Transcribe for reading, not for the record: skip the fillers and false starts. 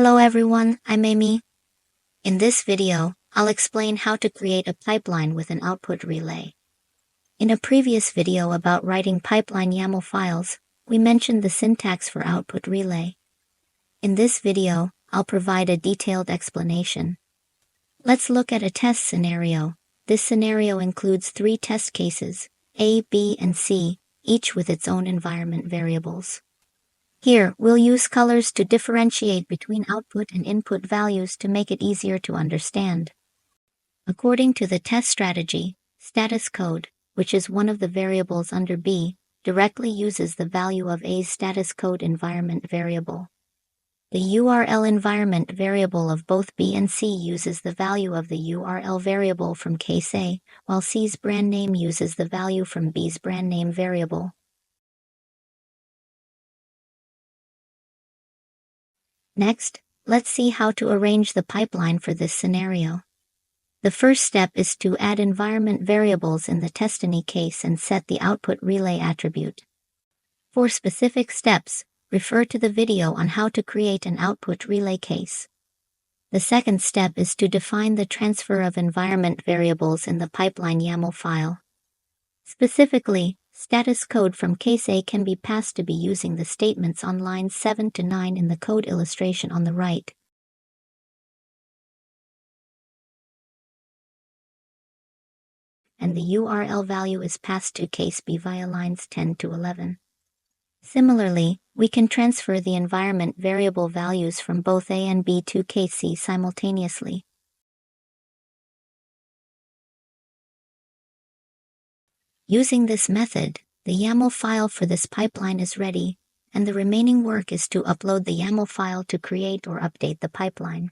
Hello everyone, I'm Amy. In this video, I'll explain how to create a pipeline with an output relay. In a previous video about writing pipeline YAML files, we mentioned the syntax for output relay. In this video, I'll provide a detailed explanation. Let's look at a test scenario. This scenario includes 3 test cases, A, B, and C, each with its own environment variables. Here, we'll use colors to differentiate between output and input values to make it easier to understand. According to the test strategy, status code, which is one of the variables under B, directly uses the value of A's status code environment variable. The URL environment variable of both B and C uses the value of the URL variable from case A, while C's brand name uses the value from B's brand name variable. Next, let's see how to arrange the pipeline for this scenario. The first step is to add environment variables in the Testany case and set the output relay attribute. For specific steps, refer to the video on how to create an output relay case. The second step is to define the transfer of environment variables in the pipeline YAML file. Specifically, status code from case A can be passed to B using the statements on lines 7 to 9 in the code illustration on the right. And the URL value is passed to case B via lines 10 to 11. Similarly, we can transfer the environment variable values from both A and B to case C simultaneously. Using this method, the YAML file for this pipeline is ready, and the remaining work is to upload the YAML file to create or update the pipeline.